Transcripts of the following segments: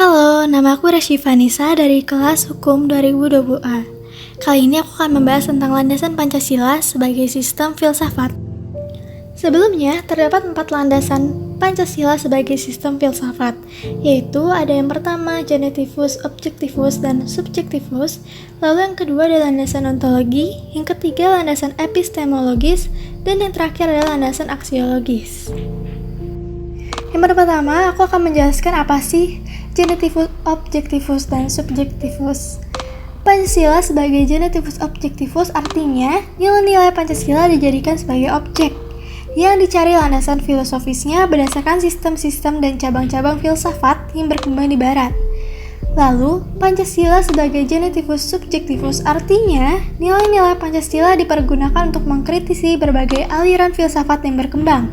Halo, nama aku Rashifa Nisa dari kelas Hukum 2020A. Kali ini aku akan membahas tentang landasan Pancasila sebagai sistem filsafat. Sebelumnya, terdapat 4 landasan Pancasila sebagai sistem filsafat, yaitu ada yang pertama genetivus, objektivus, dan subjektivus, lalu yang kedua adalah landasan ontologi, yang ketiga landasan epistemologis, dan yang terakhir adalah landasan aksiologis. Yang pertama, aku akan menjelaskan apa sih genetivus, objektivus, dan subjektivus. Pancasila sebagai genetivus objektivus artinya nilai-nilai Pancasila dijadikan sebagai objek yang dicari landasan filosofisnya berdasarkan sistem-sistem dan cabang-cabang filsafat yang berkembang di Barat. Lalu, Pancasila sebagai genetivus subjektivus artinya nilai-nilai Pancasila dipergunakan untuk mengkritisi berbagai aliran filsafat yang berkembang,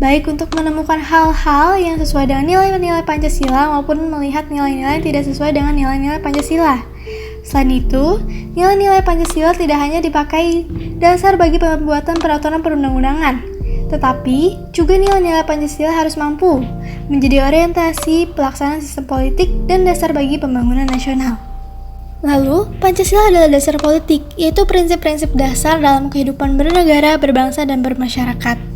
baik untuk menemukan hal-hal yang sesuai dengan nilai-nilai Pancasila maupun melihat nilai-nilai yang tidak sesuai dengan nilai-nilai Pancasila. Selain itu, nilai-nilai Pancasila tidak hanya dipakai dasar bagi pembuatan peraturan perundang-undangan, tetapi juga nilai-nilai Pancasila harus mampu menjadi orientasi pelaksanaan sistem politik dan dasar bagi pembangunan nasional. Lalu, Pancasila adalah dasar politik, yaitu prinsip-prinsip dasar dalam kehidupan bernegara, berbangsa, dan bermasyarakat.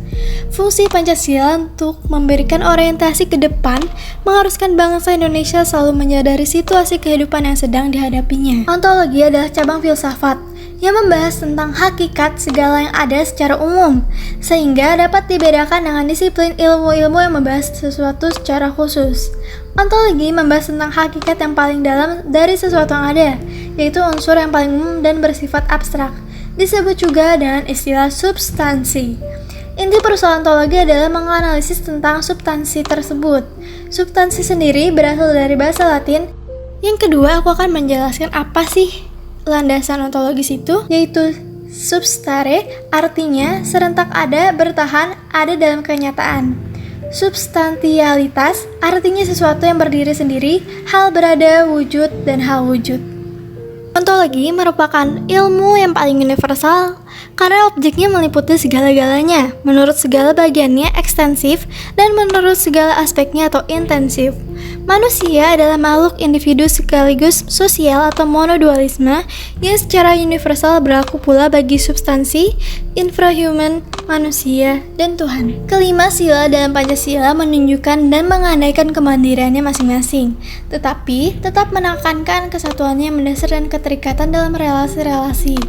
Fungsi Pancasila untuk memberikan orientasi ke depan mengharuskan bangsa Indonesia selalu menyadari situasi kehidupan yang sedang dihadapinya. Ontologi adalah cabang filsafat yang membahas tentang hakikat segala yang ada secara umum, sehingga dapat dibedakan dengan disiplin ilmu-ilmu yang membahas sesuatu secara khusus. Ontologi membahas tentang hakikat yang paling dalam dari sesuatu yang ada, yaitu unsur yang paling umum dan bersifat abstrak. Disebut juga dengan istilah substansi. Inti persoalan ontologi adalah menganalisis tentang substansi tersebut. Substansi sendiri berasal dari bahasa Latin. Yang kedua, aku akan menjelaskan apa sih landasan ontologis itu, yaitu substare, artinya serentak ada, bertahan, ada dalam kenyataan. Substantialitas, artinya sesuatu yang berdiri sendiri, hal berada, wujud, dan hal wujud. Ontologi merupakan ilmu yang paling universal karena objeknya meliputi segala-galanya, menurut segala bagiannya ekstensif, dan menurut segala aspeknya atau intensif. Manusia adalah makhluk individu sekaligus sosial atau monodualisme yang secara universal berlaku pula bagi substansi, infrahuman, manusia, dan Tuhan. Kelima sila dalam Pancasila menunjukkan dan mengandaikan kemandiriannya masing-masing, tetapi tetap menekankan kesatuannya yang mendasar dan keterikatan dalam relasi-relasi.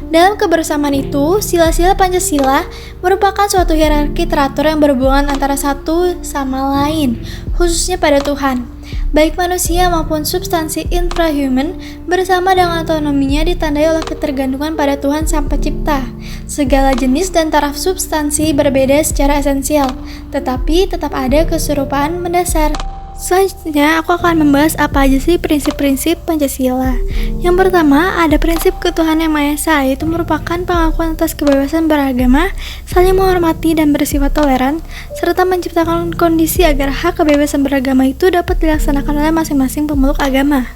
Dalam kebersamaan itu, sila-sila Pancasila merupakan suatu hierarki teratur yang berhubungan antara satu sama lain, khususnya pada Tuhan. Baik manusia maupun substansi infrahuman bersama dengan otonominya ditandai oleh ketergantungan pada Tuhan Sang Pencipta. Segala jenis dan taraf substansi berbeda secara esensial, tetapi tetap ada keserupaan mendasar. Selanjutnya, aku akan membahas apa aja sih prinsip-prinsip Pancasila. Yang pertama, ada prinsip ketuhanan yang Maha Esa, yaitu merupakan pengakuan atas kebebasan beragama, saling menghormati dan bersifat toleran, serta menciptakan kondisi agar hak kebebasan beragama itu dapat dilaksanakan oleh masing-masing pemeluk agama.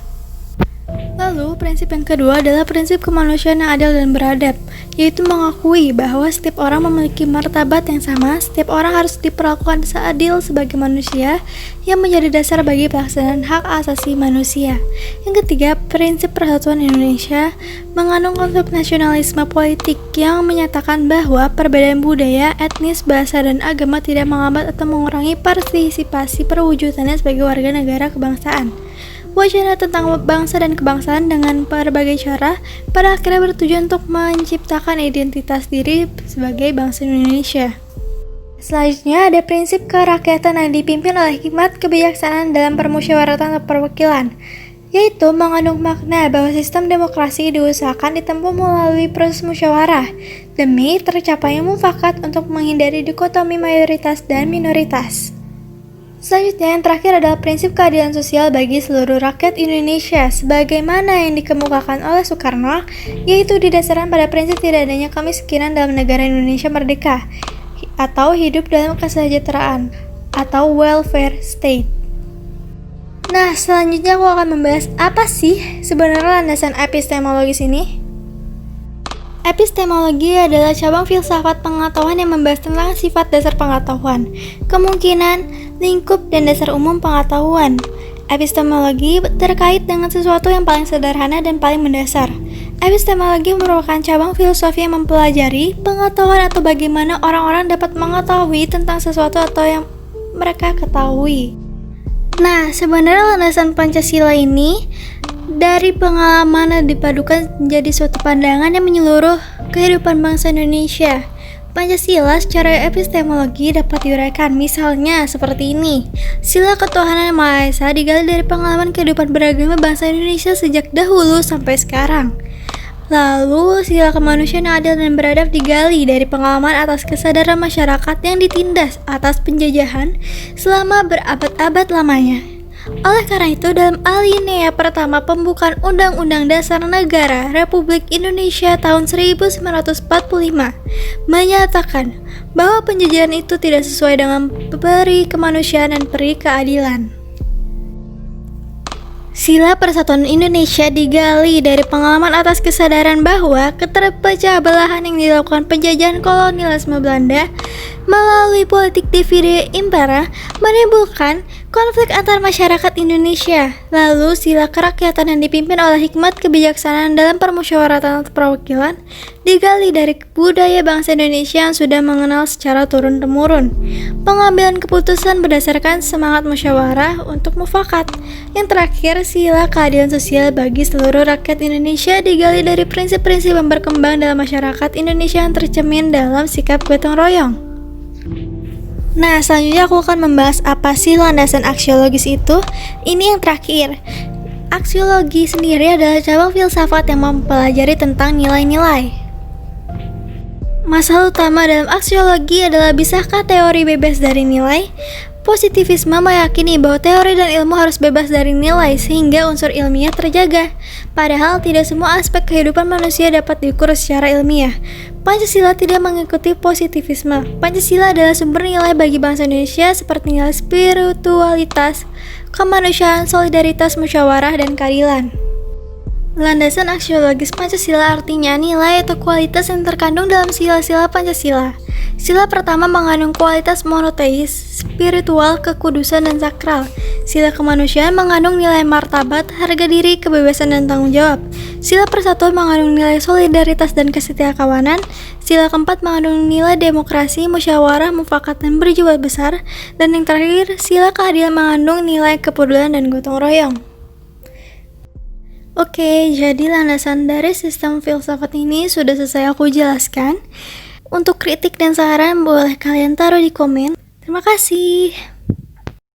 Lalu, prinsip yang kedua adalah prinsip kemanusiaan yang adil dan beradab, yaitu mengakui bahwa setiap orang memiliki martabat yang sama, setiap orang harus diperlakukan seadil sebagai manusia yang menjadi dasar bagi pelaksanaan hak asasi manusia. Yang ketiga, prinsip persatuan Indonesia mengandung konsep nasionalisme politik yang menyatakan bahwa perbedaan budaya, etnis, bahasa, dan agama tidak menghambat atau mengurangi partisipasi perwujudannya sebagai warga negara kebangsaan. Wacana tentang bangsa dan kebangsaan dengan berbagai cara pada akhirnya bertujuan untuk menciptakan identitas diri sebagai bangsa Indonesia. Selanjutnya ada prinsip kerakyatan yang dipimpin oleh hikmat kebijaksanaan dalam permusyawaratan atau perwakilan, yaitu mengandung makna bahwa sistem demokrasi diusahakan ditempuh melalui proses musyawarah demi tercapainya mufakat untuk menghindari dikotomi mayoritas dan minoritas. Selanjutnya yang terakhir adalah prinsip keadilan sosial bagi seluruh rakyat Indonesia sebagaimana yang dikemukakan oleh Soekarno, yaitu didasarkan pada prinsip tidak adanya kemiskinan dalam negara Indonesia merdeka atau hidup dalam kesejahteraan atau welfare state. Nah, selanjutnya aku akan membahas apa sih sebenarnya landasan epistemologis ini. Epistemologi adalah cabang filsafat pengetahuan yang membahas tentang sifat dasar pengetahuan, kemungkinan, lingkup, dan dasar umum pengetahuan. Epistemologi terkait dengan sesuatu yang paling sederhana dan paling mendasar. Epistemologi merupakan cabang filosofi yang mempelajari pengetahuan atau bagaimana orang-orang dapat mengetahui tentang sesuatu atau yang mereka ketahui. Nah, sebenarnya landasan Pancasila ini dari pengalaman dipadukan menjadi suatu pandangan yang menyeluruh kehidupan bangsa Indonesia. Pancasila secara epistemologi dapat diuraikan misalnya seperti ini. Sila ketuhanan yang Maha Esa digali dari pengalaman kehidupan beragama bangsa Indonesia sejak dahulu sampai sekarang. Lalu, sila kemanusiaan yang adil dan beradab digali dari pengalaman atas kesadaran masyarakat yang ditindas atas penjajahan selama berabad-abad lamanya. Oleh karena itu, dalam alinea pertama pembukaan Undang-Undang Dasar Negara Republik Indonesia tahun 1945 menyatakan bahwa penjajahan itu tidak sesuai dengan peri kemanusiaan dan peri keadilan. Sila Persatuan Indonesia digali dari pengalaman atas kesadaran bahwa keterpecah belahan yang dilakukan penjajahan kolonialisme Belanda melalui politik divide impera menimbulkan konflik antar masyarakat Indonesia. Lalu sila kerakyatan yang dipimpin oleh hikmat kebijaksanaan dalam permusyawaratan atau perwakilan digali dari budaya bangsa Indonesia yang sudah mengenal secara turun-temurun pengambilan keputusan berdasarkan semangat musyawarah untuk mufakat. Yang terakhir, sila keadilan sosial bagi seluruh rakyat Indonesia digali dari prinsip-prinsip yang berkembang dalam masyarakat Indonesia yang tercermin dalam sikap gotong royong. Nah, selanjutnya aku akan membahas apa sih landasan aksiologis itu. Ini yang terakhir. Aksiologi sendiri adalah cabang filsafat yang mempelajari tentang nilai-nilai. Masalah utama dalam aksiologi adalah bisakah teori bebas dari nilai? Positivisme meyakini bahwa teori dan ilmu harus bebas dari nilai sehingga unsur ilmiah terjaga. Padahal tidak semua aspek kehidupan manusia dapat diukur secara ilmiah. Pancasila tidak mengikuti positivisme. Pancasila adalah sumber nilai bagi bangsa Indonesia seperti nilai spiritualitas, kemanusiaan, solidaritas, musyawarah, dan keadilan. Landasan aksiologis Pancasila artinya nilai atau kualitas yang terkandung dalam sila-sila Pancasila. Sila pertama mengandung kualitas monoteis, spiritual, kekudusan, dan sakral. Sila kemanusiaan mengandung nilai martabat, harga diri, kebebasan, dan tanggung jawab. Sila persatuan mengandung nilai solidaritas dan kesetiakawanan. Sila keempat mengandung nilai demokrasi, musyawarah, mufakat, dan berjiwa besar. Dan yang terakhir, sila keadilan mengandung nilai kepedulian dan gotong royong. Oke, jadi landasan dari sistem filsafat ini sudah selesai aku jelaskan. Untuk kritik dan saran boleh kalian taruh di komen. Terima kasih.